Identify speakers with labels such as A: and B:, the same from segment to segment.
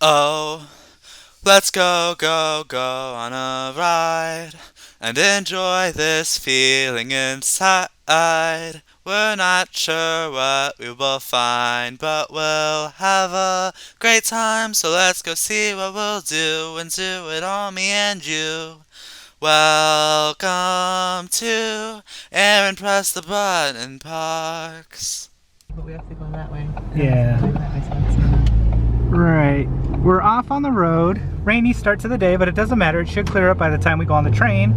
A: Oh, let's go, go, go on a ride and enjoy this feeling inside. We're not sure what we will find, but we'll have a great time. So let's go see what we'll do and do it all, me and you. Welcome to Aaron Press the Button Parks.
B: But we have to go that way.
C: Yeah. Right. We're off on the road. Rainy start to the day, but it doesn't matter. It should clear up by the time we go on the train.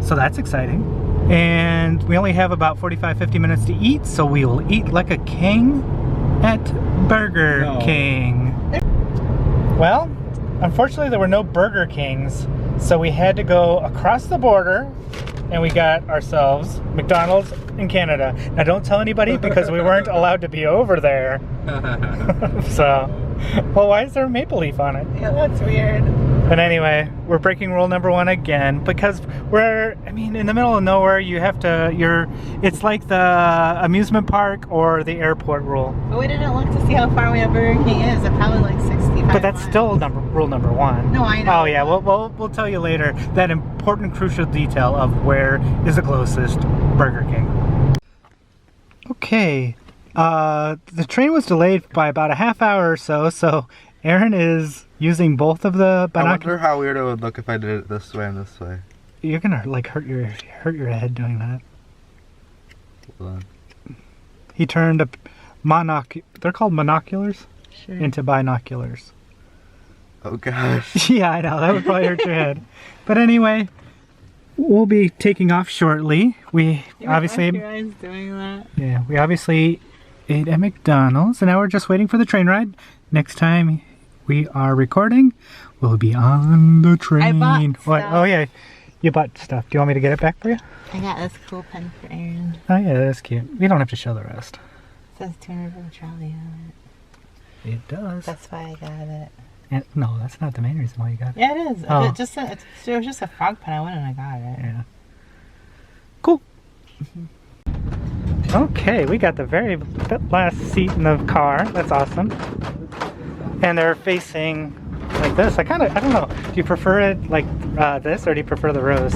C: So that's exciting. And we only have about 45-50 minutes to eat, so we will eat like a king at Burger King. Well, unfortunately there were no Burger Kings, so we had to go across the border and we got ourselves McDonald's in Canada. Now don't tell anybody because we weren't allowed to be over there. So, well, why is there a maple leaf on it?
B: Yeah, that's weird.
C: But anyway, we're breaking rule number 1 again because we're, in the middle of nowhere. You have to, it's like the amusement park or the airport rule.
B: But we didn't look to see how far away a Burger King is. It's probably like 65
C: But that's
B: miles.
C: still rule number 1.
B: No, I know.
C: Oh yeah, we'll tell you later that important crucial detail of where is the closest Burger King. Okay, the train was delayed by about a half hour or so, so Aaron is using both of the binoculars.
D: I wonder how weird it would look if I did it this way and this way.
C: You're gonna like hurt your head doing that.
D: Hold on.
C: He turned they're called monoculars
B: Sure.
C: into binoculars.
D: Oh gosh.
C: Yeah, I know, that would probably hurt your head. But anyway, we'll be taking off shortly. We obviously
B: doing that.
C: Yeah, we obviously ate at McDonald's and now we're just waiting for the train ride. Next time we are recording, we'll be on the train.
B: I bought
C: What?
B: stuff.
C: Oh yeah, you bought stuff. Do you want me to get it back for you?
B: I got this cool pen for Aaron.
C: Oh yeah, that's cute. We don't have to show the rest.
B: It says Toonerville Trolley on
C: It does.
B: it. That's why I got it.
C: And, no, that's not the main reason why you got it.
B: Yeah, it is.
C: Oh.
B: It was just a frog pen. I went and I got it.
C: Yeah. Cool. Okay, we got the very last seat in the car. That's awesome. And they're facing like this. I don't know. Do you prefer it like this or do you prefer the rows?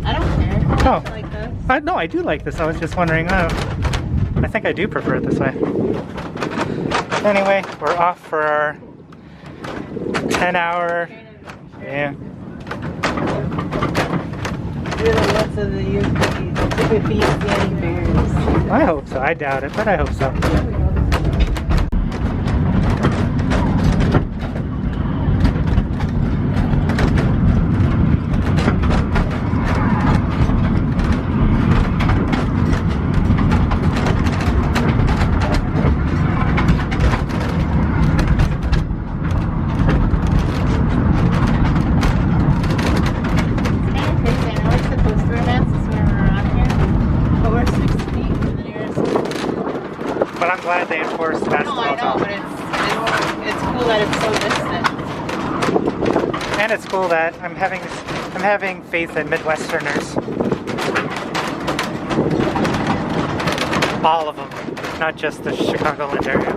B: I don't care.
C: Oh.
B: I like this.
C: No, I do like this. I was just wondering. I think I do prefer it this way. Anyway, we're off for our 10-hour. Yeah.
B: You're the ones of the stupid beans bears.
C: I hope so. I doubt it, but I hope so. But I'm glad they enforced basketball.
B: No, I know, but it's cool that it's so distant.
C: And it's cool that I'm having faith in Midwesterners. All of them, not just the Chicagoland area.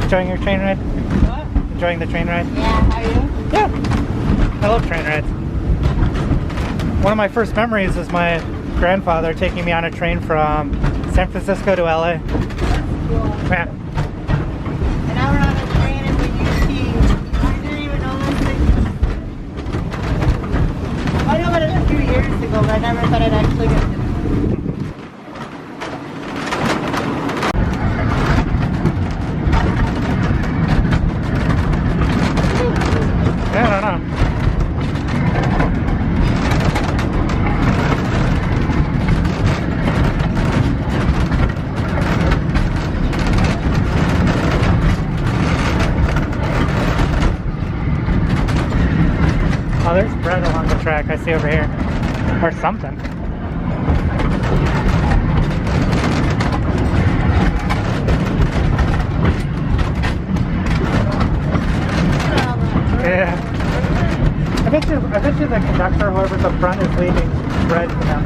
C: Enjoying your train ride?
B: What?
C: Enjoying the train ride?
B: Yeah, are you?
C: Yeah. I love train rides. One of my first memories is my grandfather taking me on a train from San Francisco to LA.
B: Cool.
C: Yeah.
B: And now we're on a train in the UP. I didn't even know those things. I know, but in a few years. years ago, but I never thought I'd actually get to it.
C: I don't know. Oh, there's bread along the track I see over here. Or something. Yeah. I bet you the conductor, whoever's up front, is leaving bread for them.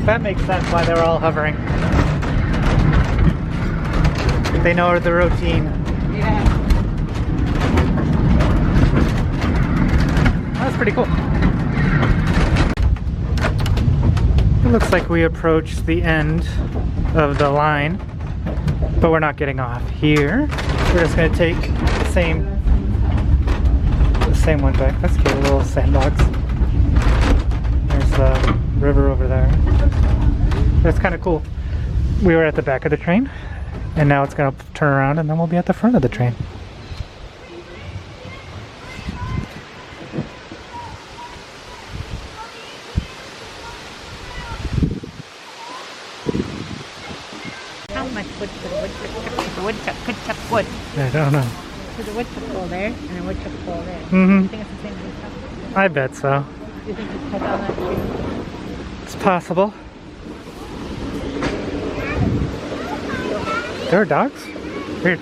C: That makes sense why they were all hovering. They know the routine.
B: Yeah.
C: That's pretty cool. It looks like we approached the end of the line, but we're not getting off here. We're just going to take the same one back. That's cute, a little sandbox. There's the river over there. That's kind of cool. We were at the back of the train, and now it's going to turn around, and then we'll be at the front of the train.
B: How much wood could a woodchuck chop wood?
C: I don't know.
B: There's a woodchuck pole there and a woodchuck pole there.
C: Mm-hmm.
B: You think it's the same woodchuck?
C: I bet so.
B: Do you think it's cut down that tree?
C: It's possible. There are dogs? Weird.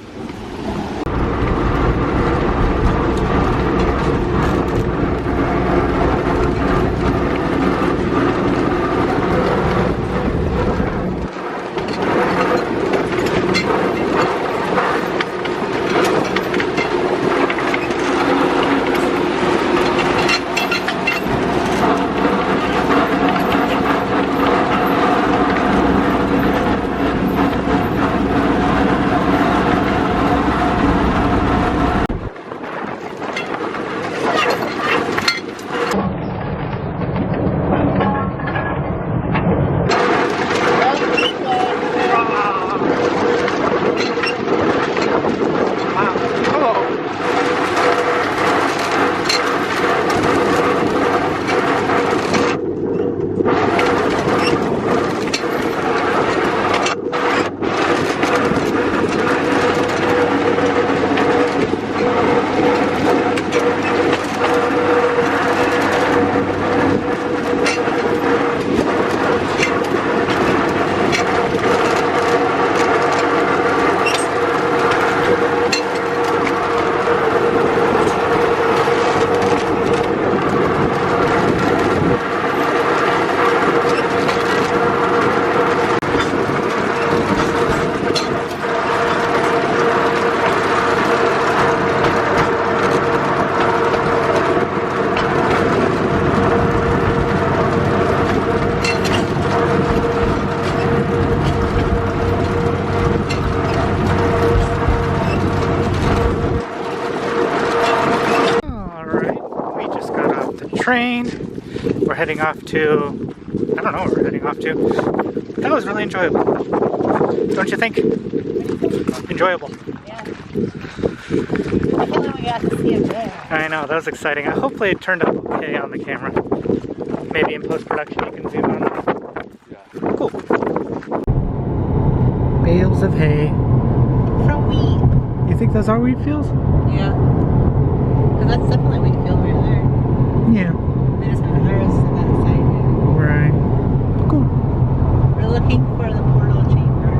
C: Train. We're heading off to, I don't know where we're heading off to. That was really enjoyable. Don't you think? Enjoyable.
B: Yeah. Definitely we got to see it there.
C: I know, that was exciting. Hopefully it turned out okay on the camera. Maybe in post-production you can zoom on it. Cool. Bales of hay.
B: From wheat.
C: You think those are wheat fields?
B: Yeah. Because that's definitely wheat field right there.
C: Yeah.
B: They just have others to that side.
C: Right. Cool.
B: We're looking for the portal chamber.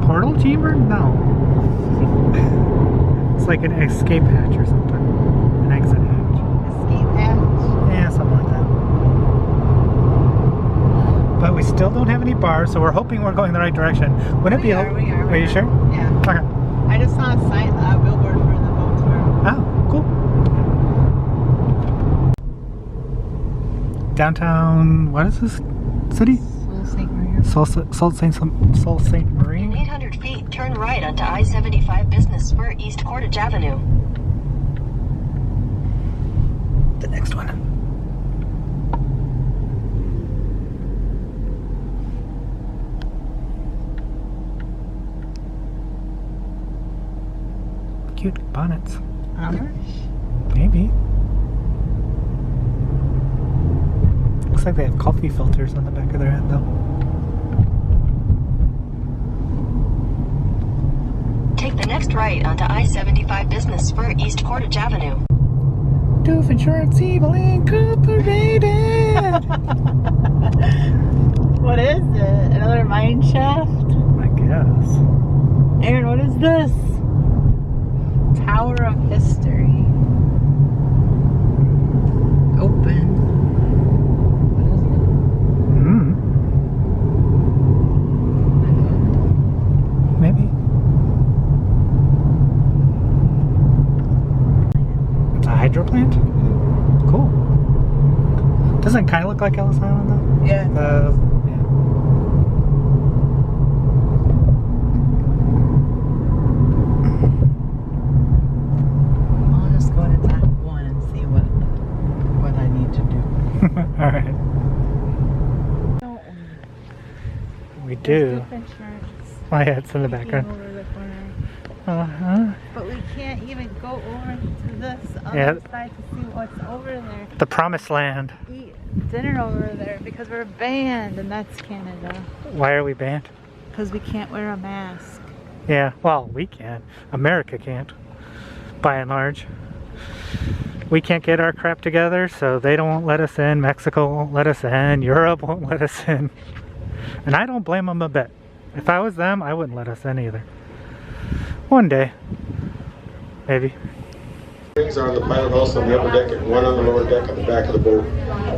C: Portal chamber? No. It's like an escape hatch or something. An exit hatch.
B: Escape hatch.
C: Yeah, something like that. But we still don't have any bars, so we're hoping we're going the right direction. Wouldn't it be?
B: We are.
C: Are you sure?
B: Yeah.
C: Okay.
B: I just saw a sign, a billboard for the boat tour.
C: Oh, cool. Downtown, what is this city?
B: Sault Ste. Marie.
C: Sault Ste. Marie.
E: In 800 feet, turn right onto I-75 Business Spur, East Portage Avenue.
C: the next one. Cute bonnets. Maybe. Looks like they have coffee filters on the back of their head though.
E: Take the next right onto I-75 Business Spur, East Portage Avenue.
C: Doof Insurance Evil Incorporated!
B: What is it? Another mine shaft?
C: I guess.
B: Aaron, what is this? Tower of History. Open.
C: Maybe. It's a hydro plant? Cool. Doesn't it kind of look like Ellis Island though?
B: Yeah.
C: Yeah.
B: I'll just go to tab 1 and see what I need to do.
C: Alright. We do. Oh yeah, it's in the background.
B: Over the corner.
C: Uh-huh.
B: But we can't even go over to this other
C: Yeah.
B: side to see what's over there.
C: The promised land.
B: Eat dinner over there because we're banned, and that's Canada.
C: Why are we banned?
B: Because we can't wear a mask.
C: Yeah, well, we can. America can't, by and large. We can't get our crap together, so they don't let us in. Mexico won't let us in. Europe won't let us in. And I don't blame them a bit. If I was them, I wouldn't let us in either. One day. Maybe.
F: Rooms are on the pilot house on the upper deck and one on the lower deck on the back of the boat.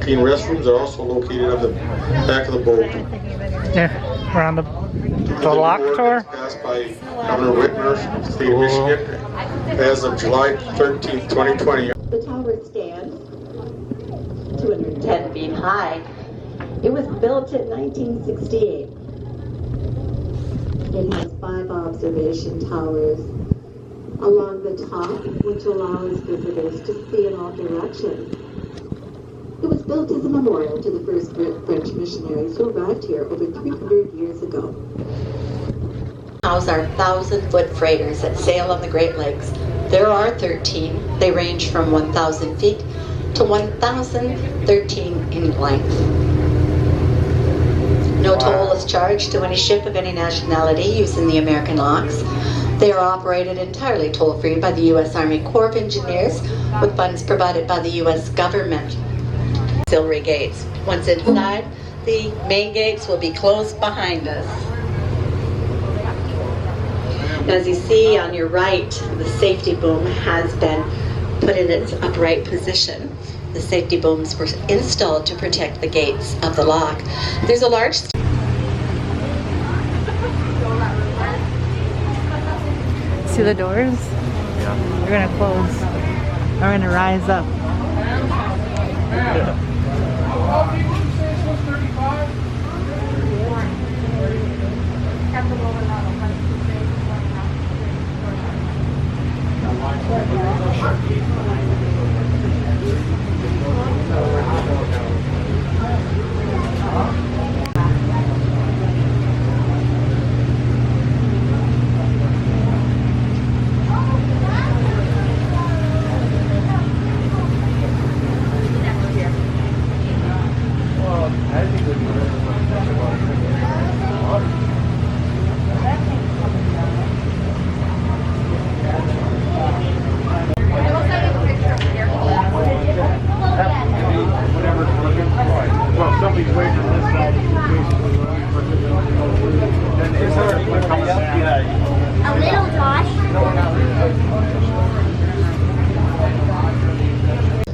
F: Clean restrooms are also located on the back of the boat.
C: Yeah, we're on the lock tour.
F: Passed by Governor Whitmer, State of Michigan, as of July 13th, 2020.
G: The tower stands 210 feet high. It was built in 1968. It has 5 observation towers along the top, which allows visitors to see in all directions. It was built as a memorial to the first French missionaries who arrived here over 300 years ago.
H: House are 1,000-foot freighters that sail on the Great Lakes. There are 13. They range from 1,000 feet to 1,013 in length. No toll is charged to any ship of any nationality using the American locks. They are operated entirely toll-free by the U.S. Army Corps of Engineers with funds provided by the U.S. government. Auxiliary gates. Once inside, the main gates will be closed behind us. As you see on your right, the safety boom has been put in its upright position. The safety booms were installed to protect the gates of the lock. There's a large...
B: See the doors?
C: Yeah.
B: They're gonna close. We're gonna rise up.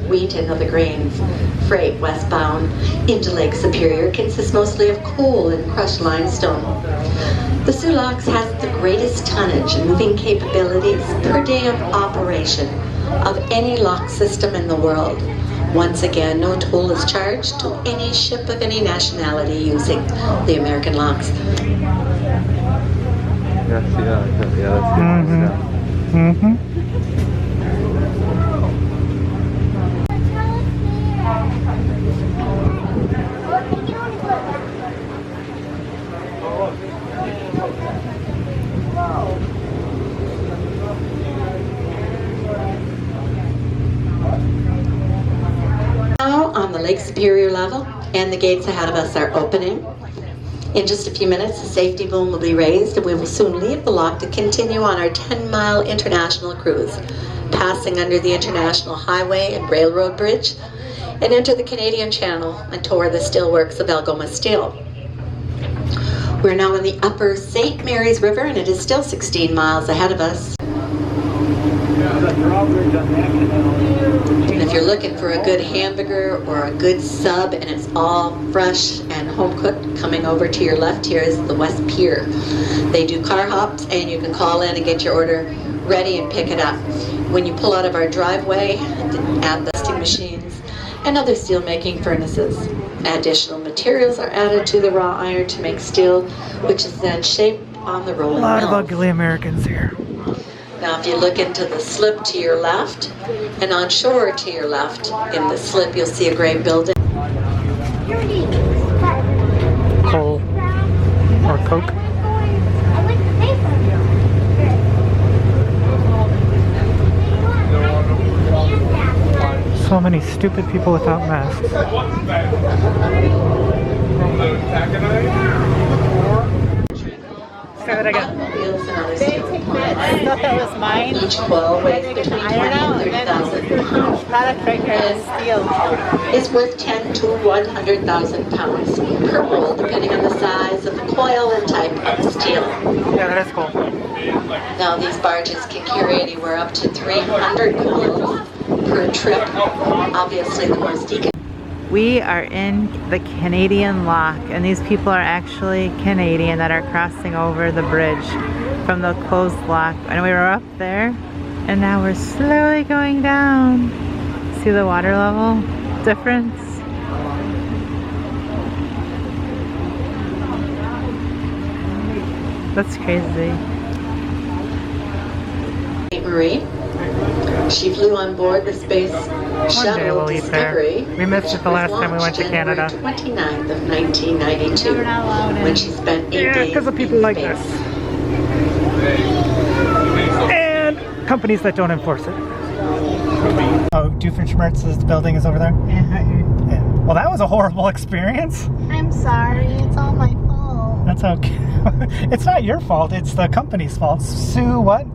H: Wheat and other grains. Freight westbound into Lake Superior consists mostly of coal and crushed limestone. The Sioux Locks has the greatest tonnage and moving capabilities per day of operation of any lock system in the world. Once again, no toll is charged to any ship of any nationality using the American locks.
D: Yes, yeah, that's good.
C: Mm-hmm.
H: Lake Superior level, and the gates ahead of us are opening. In just a few minutes, the safety boom will be raised, and we will soon leave the lock to continue on our 10-mile international cruise, passing under the International Highway and Railroad Bridge, and enter the Canadian Channel and tour the steelworks of Algoma Steel. We're now in the upper St. Mary's River, and it is still 16 miles ahead of us. And if you're looking for a good hamburger or a good sub and it's all fresh and home cooked, coming over to your left here is the West Pier. They do car hops, and you can call in and get your order ready and pick it up. When you pull out of our driveway, add dusting machines and other steel making furnaces. Additional materials are added to the raw iron to make steel, which is then shaped on the rolling
C: A lot
H: mill.
C: of ugly Americans here.
H: Now if you look into the slip to your left and on shore to your left, in the slip you'll see a gray building.
C: Coal or Coke. So many stupid people without masks. Say that again.
B: I thought that was mine.
H: Each coil weighs between
B: I don't know.
H: 20 and 30,000
B: Product right here is steel.
H: pounds. It's worth 10 to 100,000 pounds per roll, depending on the size of the coil and type of the steel.
C: Yeah, that is cool.
H: Now these barges can carry anywhere up to 300 coils per trip. Obviously the most economical.
B: We are in the Canadian lock, and these people are actually Canadian that are crossing over the bridge from the closed lock. And we were up there, and now we're slowly going down. See the water level difference? That's crazy.
H: Marie. She flew on board the space
C: One day
H: shuttle
C: we'll eat there.
H: Discovery.
C: We missed it the last time we went to Canada.
H: January 29th of 1992, when she spent 8
C: Yeah,
H: days
C: because of people
H: in
C: like
H: space.
C: this. And companies that don't enforce it. Oh, Doofenshmirtz's building is over there? Yeah. Well, that was a horrible experience.
B: I'm sorry, it's all my fault.
C: That's okay. It's not your fault, it's the company's fault. Sue what?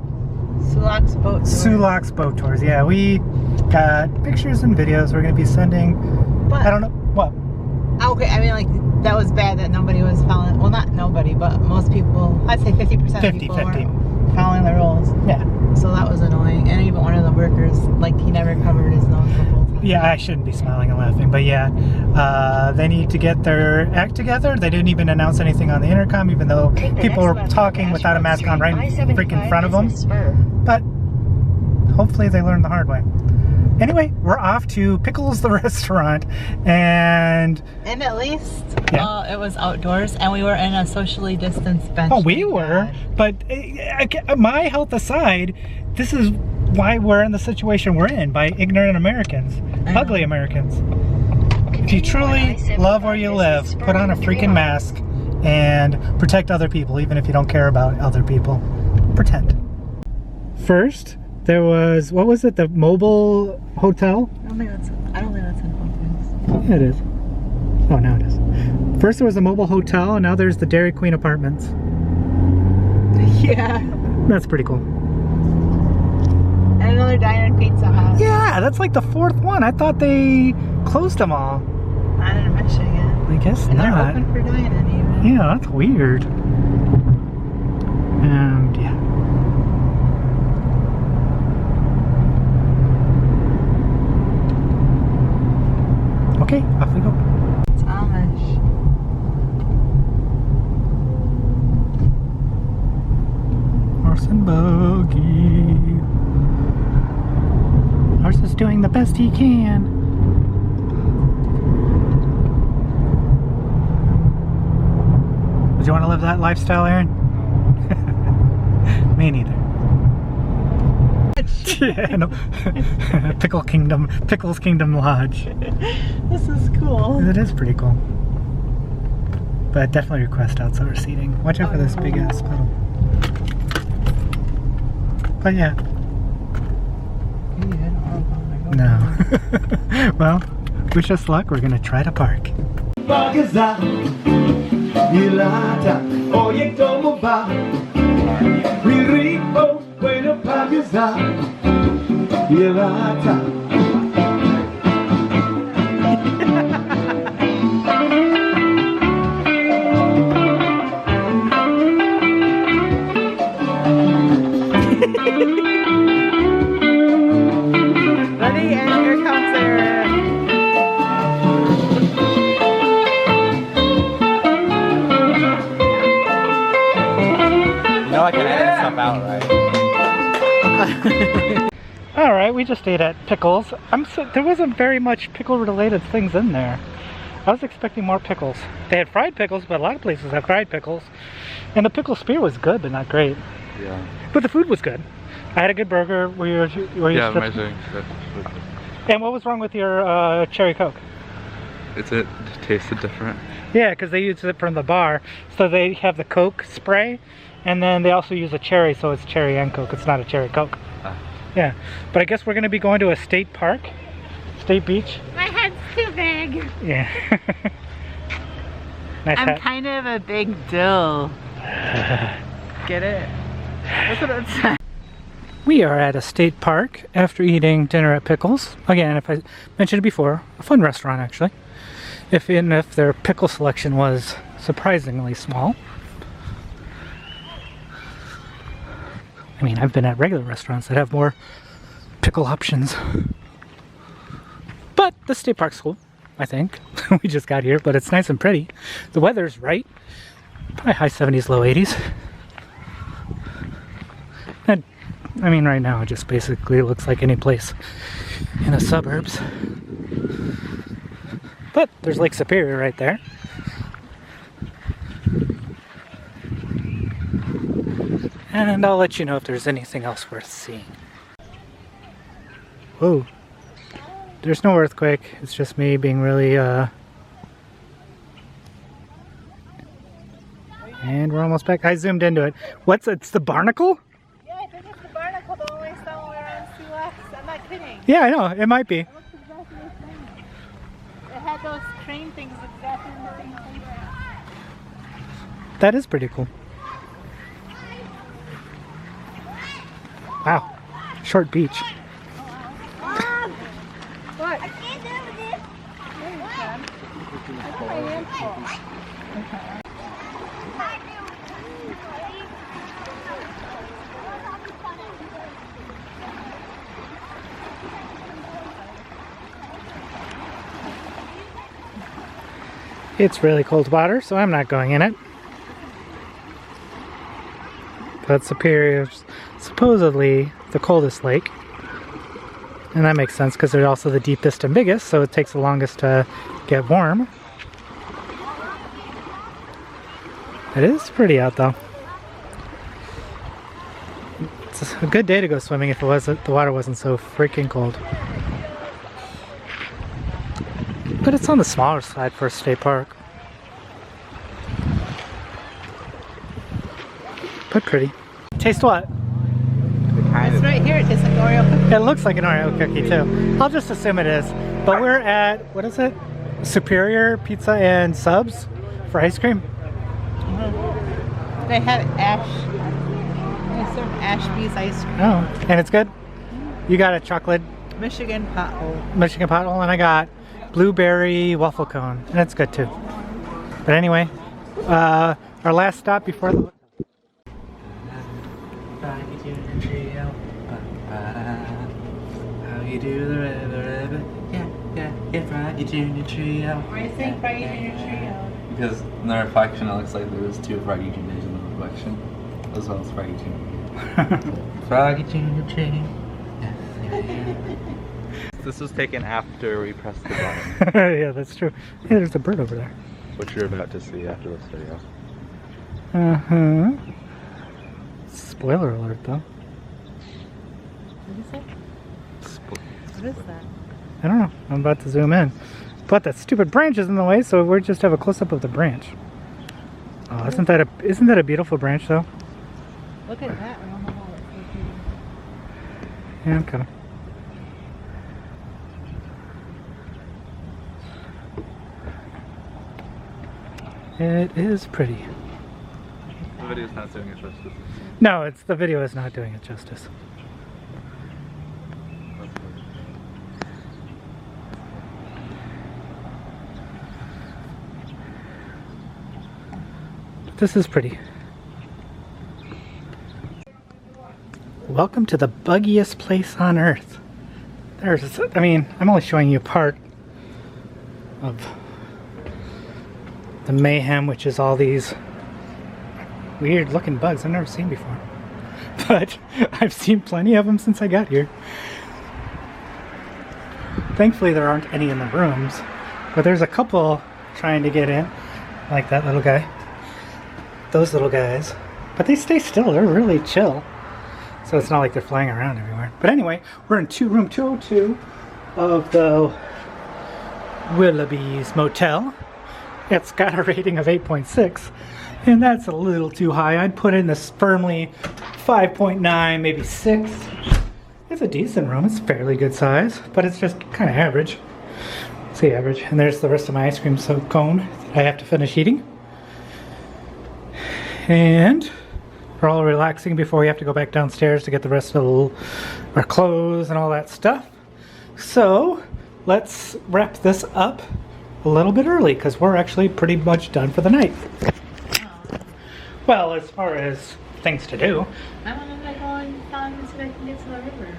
B: Sulak's boat.
C: Sulak's Boat Tours. Yeah, we got pictures and videos we're going to be sending.
B: But,
C: I don't know. What?
B: okay, I mean, like, that was bad that nobody was following, well, not nobody, but most people, I'd say 50% of people
C: 50-50.
B: weren't following the rules.
C: Yeah.
B: So that was annoying. And even one of the workers, like, he never covered his nose the whole time.
C: Yeah, I shouldn't be smiling and laughing, but yeah, they need to get their act together. They didn't even announce anything on the intercom, even though people were talking without a mask on right in freaking front of them. But hopefully they learned the hard way. Anyway, we're off to Pickles the restaurant, and
B: at least
C: yeah.
B: it was outdoors, and we were in a socially distanced bench.
C: Oh, we were, but my health aside, this is why we're in the situation we're in, by ignorant Americans, ugly Americans. If you truly love where you live, put on a freaking mask and protect other people, even if you don't care about other people. Pretend. First, there was, what was it, the mobile hotel?
B: I don't think that's in Philippines.
C: Yeah, it is. Oh, now it is. First there was a mobile hotel, and now there's the Dairy Queen apartments.
B: Yeah.
C: That's pretty cool.
B: And another diner and pizza hut.
C: Yeah, that's like the fourth one. I thought they closed them all.
B: I didn't mention it.
C: I guess
B: And
C: not.
B: they're open for dining even.
C: Yeah, that's weird. And yeah. Okay, off we go.
B: It's Amish.
C: Horse and buggy. Horse is doing the best he can. Do you want to live that lifestyle, Aaron? Me neither. Yeah, no. Pickles Kingdom Lodge.
B: This is cool.
C: It is pretty cool. But definitely request outdoor seating. Watch out for this big ass puddle. But yeah. No. Well, Wish us luck, we're gonna try to park.
B: Ready? And here comes Sarah.
A: You know I can edit stuff out, right?
C: Alright, we just ate at Pickles. There wasn't very much pickle-related things in there. I was expecting more pickles. They had fried pickles, but a lot of places have fried pickles. And the pickle spear was good, but not great.
A: Yeah.
C: But the food was good. I had a good burger.
A: Yeah, amazing.
C: And what was wrong with your cherry Coke?
A: It tasted different.
C: Yeah, because they used it from the bar. So they have the Coke spray, and then they also use a cherry, so it's cherry and Coke. It's not a cherry Coke. Yeah, but I guess we're going to be going to a state park, state beach.
B: My head's too big.
C: Yeah. Nice
B: I'm
C: hat.
B: kind of a big dill. Get it? That's what it says.
C: We are at a state park after eating dinner at Pickles. Again, if I mentioned it before, a fun restaurant actually. Even if their pickle selection was surprisingly small. I mean, I've been at regular restaurants that have more pickle options. But the state park's cool, I think. We just got here, but it's nice and pretty. The weather's right. Probably high 70s, low 80s. And, I mean, right now it just basically looks like any place in the suburbs. But there's Lake Superior right there. And I'll let you know if there's anything else worth seeing. Whoa. There's no earthquake. It's just me being really, And we're almost back. I zoomed into it. It's the barnacle?
B: Yeah, I think it's the barnacle, the only stone we're on Sea West. I'm not kidding.
C: Yeah, I know. It might be.
B: It looks exactly the same. It had those crane things exactly in the same place.
C: That is pretty cool. Wow. Short beach.
B: What? I can't do this. Yeah, you can. I put my hands full. Okay.
C: It's really cold water, so I'm not going in it. But Superior's supposedly the coldest lake. And that makes sense because they're also the deepest and biggest, so it takes the longest to get warm. It is pretty out though. It's a good day to go swimming if the water wasn't so freaking cold. But it's on the smaller side for a state park. But pretty. Taste what?
B: It's right here. It tastes like Oreo cookie.
C: It looks like an Oreo cookie too. I'll just assume it is. But we're at, what is it? Superior Pizza and Subs for ice cream.
B: They have They serve Ashby's ice cream.
C: Oh, and it's good? You got a chocolate
B: Michigan pothole.
C: Michigan pothole, and I got blueberry waffle cone, and it's good too. But anyway, our last stop before the Froggy Junior trio. How you do the river, yeah, Froggy Junior trio.
B: Why do you think Froggy Junior trio?
A: Because in the reflection, it looks like there was two Froggy Juniors in the reflection, as well as Froggy Junior. Froggy Junior trio. This was taken after we pressed the button.
C: Yeah, that's true. Hey, there's a bird over there.
A: Which you're about to see after this video.
C: Uh-huh. Spoiler alert, though.
B: What is it? What is that?
C: I don't know. I'm about to zoom in. But that stupid branch is in the way, so we'll just have a close-up of the branch. Oh, isn't that a beautiful branch, though?
B: Look at that one on the wall. It's so pretty.
C: Yeah, I'm kind of. It is pretty.
D: The video's not doing it justice.
C: No, the video is not doing it justice. This is pretty. Welcome to the buggiest place on earth. I mean, I'm only showing you part of the mayhem, which is all these weird looking bugs I've never seen before. But I've seen plenty of them since I got here. Thankfully there aren't any in the rooms, but there's a couple trying to get in, like that little guy. Those little guys. But they stay still, they're really chill. So it's not like they're flying around everywhere. But anyway, we're in room 202 of the Willoughby's Motel. It's got a rating of 8.6, and that's a little too high. I'd put in this firmly 5.9, maybe 6. It's a decent room, it's fairly good size, but it's just kind of average. Say average. And there's the rest of my ice cream cone that I have to finish eating. And we're all relaxing before we have to go back downstairs to get the rest of our clothes and all that stuff. So let's wrap this up a little bit early because we're actually pretty much done for the night. Well, as far as things to do.
B: I want to go and see if I can get to the river.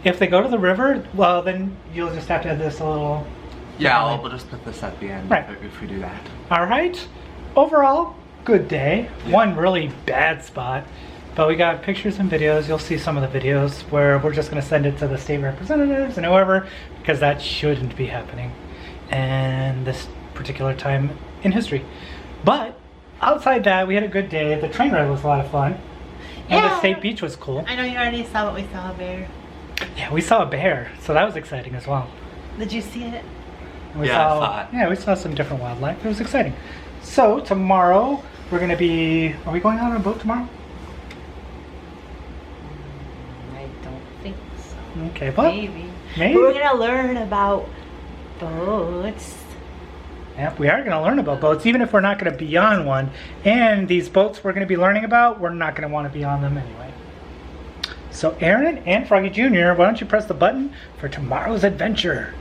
C: If they go to the river, well then you'll just have to have this a little...
D: Yeah, we'll just put this at the end
C: right.
D: if we do that.
C: Alright. Overall, good day. Yeah. One really bad spot. But we got pictures and videos. You'll see some of the videos where we're just going to send it to the state representatives and whoever, because that shouldn't be happening and this particular time in history. But outside that, we had a good day. The train ride was a lot of fun. And the state beach was cool.
B: I know you already saw, but we saw a bear.
C: Yeah, we saw a bear, so that was exciting as well.
B: Did you see it?
C: I saw it. Yeah, we saw some different wildlife. It was exciting. So tomorrow we're going to be... Are we going out on a boat tomorrow?
B: I don't think so.
C: Okay, but
B: maybe.
C: Maybe.
B: But we're going to learn about boats.
C: Yep, we are going to learn about boats, even if we're not going to be on one. And these boats we're going to be learning about, we're not going to want to be on them anyway. So Aaron and Froggy Junior, why don't you press the button for tomorrow's adventure?